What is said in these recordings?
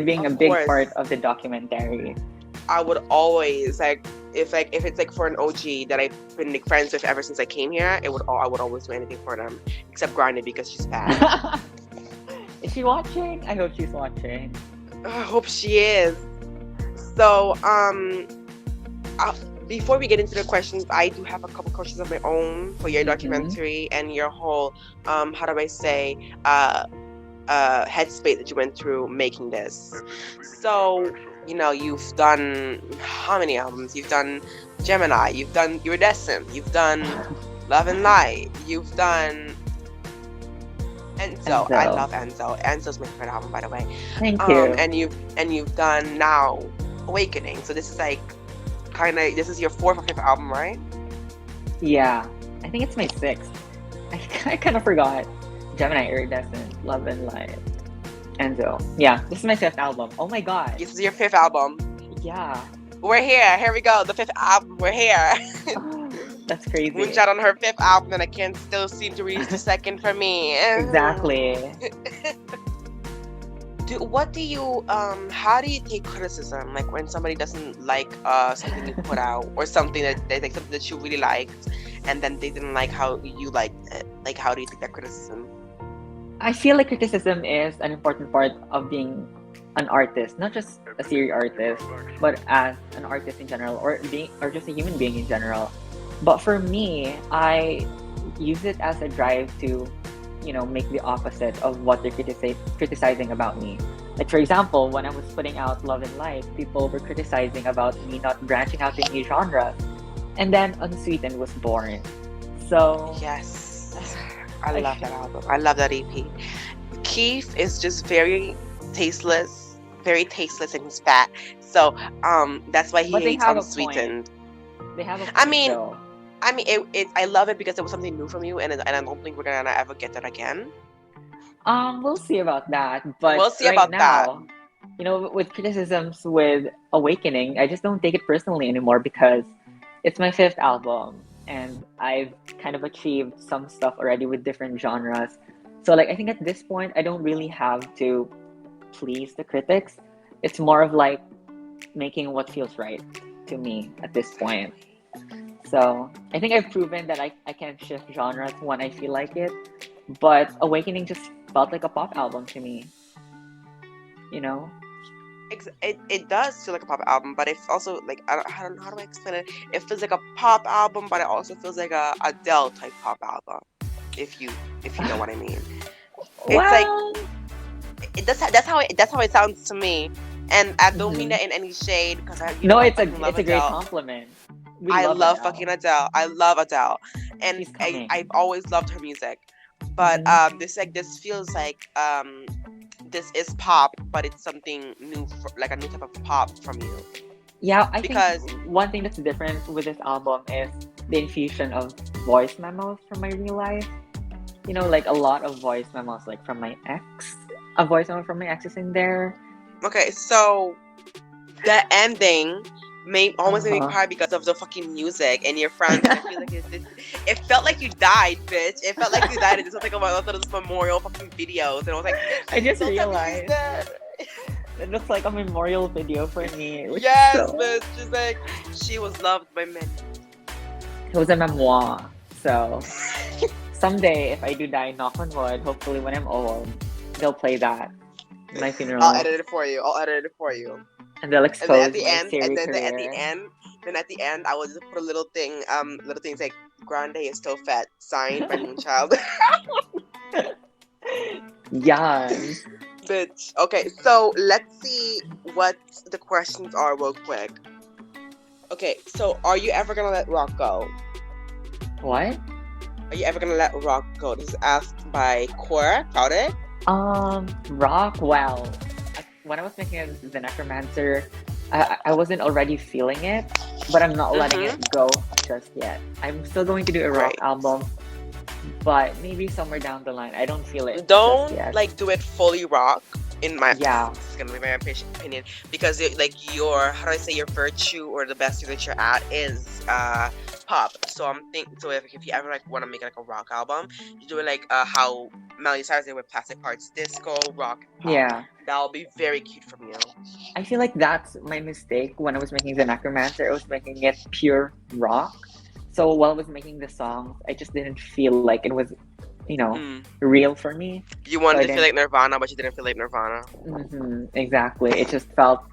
and being a Of big course. part of the documentary. I would always if it's like for an OG that I've been like friends with ever since I came here, I would always do anything for them except Granny because she's fat. Is she watching? I hope she's watching. I hope she is. So before we get into the questions, I do have a couple questions of my own for your documentary and your whole how do I say headspace that you went through making this. So, you know, you've done how many albums? You've done Gemini, you've done Iridescent, you've done Love and Light, you've done Enzo. I love Enzo. Enzo's my favorite album, by the way. Thank you. And you've done now Awakening. So this is like this is your 4th or 5th album, right? Yeah, I think it's my 6th. I kind of forgot. Gemini, Iridescent, Love and Light, Enzo. Yeah, this is my 5th album. Oh my god. This is your 5th album. Yeah. We're here. Here we go. The 5th album. We're here. That's crazy. Moonchild on her 5th album, and I can still seem to reach the 2nd for me. Exactly. How do you take criticism? Like when somebody doesn't like something you put out, or something that they like, something that you really liked, and then they didn't like how you liked it. Like, how do you take that criticism? I feel like criticism is an important part of being an artist, not just a serious artist, but as an artist in general, or just a human being in general. But for me, I use it as a drive to, you know, make the opposite of what they're criticizing about me. Like, for example, when I was putting out Love and Light, people were criticizing about me not branching out in new genres, and then Unsweetened was born. So yes, I love that album. I love that EP. Keith is just very tasteless, and he's fat. So that's why he hates Unsweetened. They have a point, I mean, though. I love it because it was something new from you, and I don't think we're gonna ever get that again. We'll see about that. But we'll see right about now, that. You know, with criticisms with Awakening, I just don't take it personally anymore because it's my 5th album, and I've kind of achieved some stuff already with different genres. So, like, I think at this point, I don't really have to please the critics. It's more of like making what feels right to me at this point. So I think I've proven that I can shift genres when I feel like it. But Awakening just felt like a pop album to me. You know? It does feel like a pop album, but it's also like, how do I explain it? It feels like a pop album, but it also feels like a Adele type pop album. If you know what I mean. Well, it's like that's how it sounds to me. And I don't mean that in any shade, because it's a great compliment. I love fucking Adele. I love Adele, and I've always loved her music. But this feels like this is pop, but it's something new, like a new type of pop from you. Yeah, I think one thing that's different with this album is the infusion of voice memos from my real life. You know, like a lot of voice memos, like from my ex. A voice memo from my ex is in there. Okay, so the ending almost made me cry because of the fucking music and your friends. I feel like it felt like you died, bitch. It felt like you died. It just looked like one of those memorial fucking videos, and I was like, I just realized it looks like a memorial video for me. Yes, bitch. She's like, she was loved by many. It was a memoir, so someday if I do die, knock on wood, hopefully when I'm old, they'll play that at my funeral. I'll edit it for you. And they'll expose and then my career. at the end, I will just put a little thing, little things like Grande is still fat, signed by Moonchild. Yes. Bitch. Okay, so let's see what the questions are real quick. Okay, so are you ever gonna let rock go? What? Are you ever gonna let rock go? This is asked by Cora. Got it? Rock, well, when I was making The Necromancer, I wasn't already feeling it, but I'm not letting it go just yet. I'm still going to do a rock album, but maybe somewhere down the line. I don't feel it. Don't like do it fully rock. In my yeah, it's gonna be my opinion, because like your, how do I say, your virtue or the best thing that you're at is pop. So I'm thinking, so if you ever like want to make like a rock album, you do it like how Miley Cyrus did with Plastic Hearts, disco, rock, pop. Yeah. That'll be very cute from you. I feel like that's my mistake when I was making the Necromancer. I was making it pure rock. So while I was making the songs, I just didn't feel like it was, real for me. You wanted So to feel like Nirvana, but you didn't feel like Nirvana. Exactly. It just felt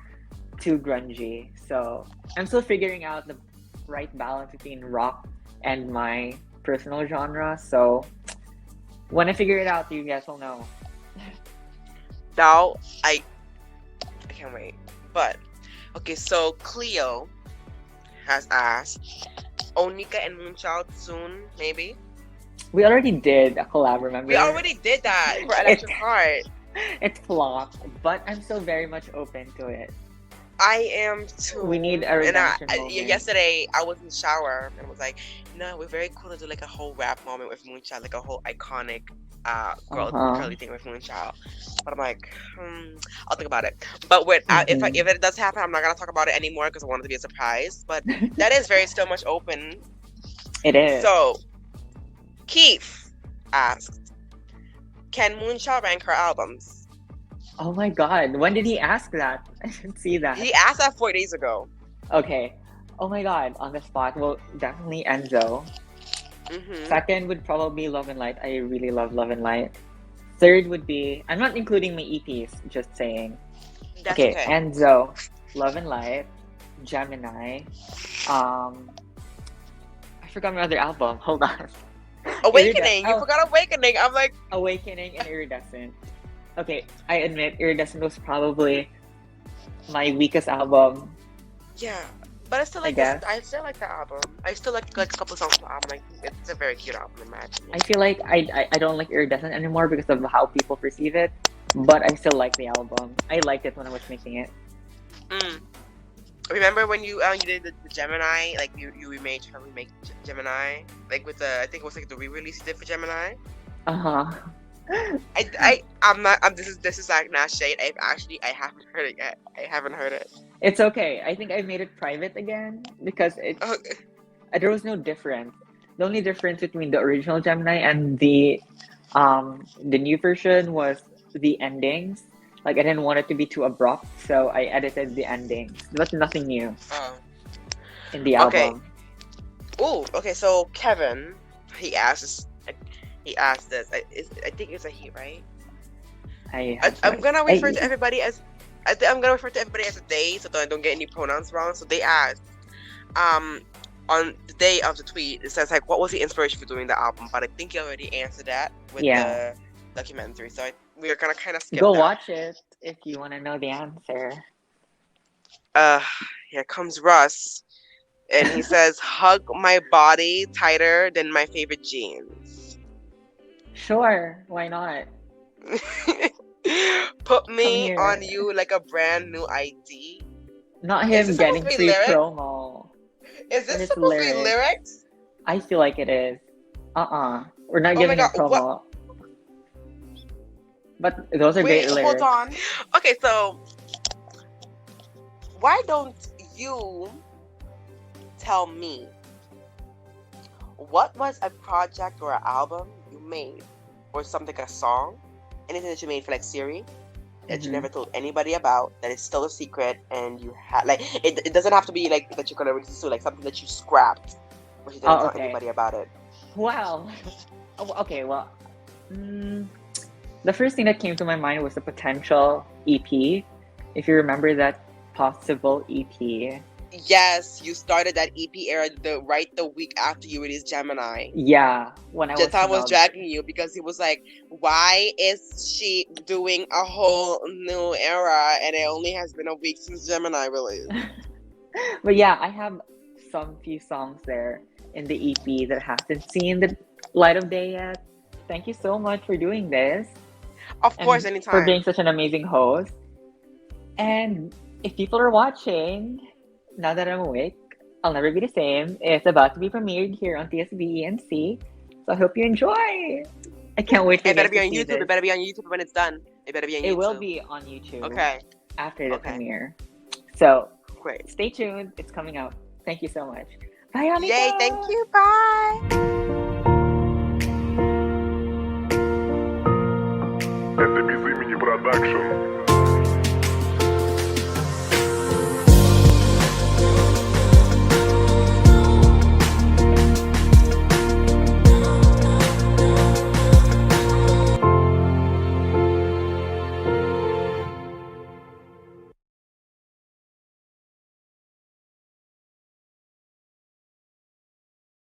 too grungy. So I'm still figuring out the right balance between rock and my personal genre. So when I figure it out, you guys will know. Now, I can't wait. But, okay, so Cleo has asked, Onika and Moonchild soon, maybe? We already did a collab, remember? We already did that for Electric Heart. It flopped, but I'm still very much open to it. I am too. We need a redemption moment. Yesterday, I was in the shower and was like, we're very cool to do like a whole rap moment with Moonchild, like a whole iconic girly thing with Moonchild. But I'm like, I'll think about it. But if it does happen, I'm not gonna talk about it anymore because I want it to be a surprise. But that is very still much open. It is. So, Keith asked, can Moonchild rank her albums? Oh my god, when did he ask that? I didn't see that. He asked that 4 days ago. Okay. Oh my god, on the spot. Well, definitely Enzo. Second would probably be Love and Light. I really love Love and Light. Third would be, I'm not including my EPs, just saying. That's okay. Enzo, Love and Light, Gemini. I forgot my other album. Hold on. Awakening. You forgot Awakening. I'm like, Awakening and Iridescent. Okay, I admit Iridescent was probably my weakest album. Yeah, but I still like this. I still like the album. I still like a couple songs from the album. Like, it's a very cute album in my opinion. I feel like I don't like Iridescent anymore because of how people perceive it, but I still like the album. I liked it when I was making it. Remember when you did the Gemini? Like you remade her remake Gemini, like with the, I think it was like the re-release you did for Gemini. I'm not. This is like not shade. I haven't heard it yet. I haven't heard it. It's okay. I think I made it private again because there was no difference. The only difference between the original Gemini and the new version was the endings. Like I didn't want it to be too abrupt, so I edited the endings. But nothing new in the album. Okay. So Kevin, he asked this. I think it's a he, right? I'm gonna refer to everybody as a they, so that I don't get any pronouns wrong. So they asked, on the day of the tweet, it says like, what was the inspiration for doing the album? But I think you already answered that with the documentary. So we are gonna kind of skip. Go watch it if you want to know the answer. Here comes Russ, and he says, "Hug my body tighter than my favorite jeans." Sure, why not? Put me on you like a brand new ID. Not him getting free promo. Is this supposed to be lyrics? I feel like it is. We're not giving him promo. What? But those are great lyrics. Hold on. Okay, so why don't you tell me what was a project or an album you made, or something, a song, anything that you made for like Siri that you never told anybody about, that is still a secret, and you had like it doesn't have to be like that you're gonna release to, like something that you scrapped, but you didn't tell anybody about it. Wow. Okay, well, the first thing that came to my mind was the potential EP. If you remember that possible EP. Yes, you started that EP era the week after you released Gemini. Yeah, when I was dragging you because he was like, why is she doing a whole new era and it only has been a week since Gemini released? But yeah, I have some few songs there in the EP that haven't seen the light of day yet. Thank you so much for doing this. Of course, anytime. For being such an amazing host. And if people are watching, now that I'm awake, I'll Never Be the Same. It's about to be premiered here on TSB-ENC. So I hope you enjoy. I can't wait for it. It better be on YouTube. It better be on YouTube when it's done. It better be on YouTube. It will be on YouTube. Okay. After the premiere. So great. Stay tuned. It's coming out. Thank you so much. Bye, Anika. Yay, thank you. Bye. Это без имени продакшн.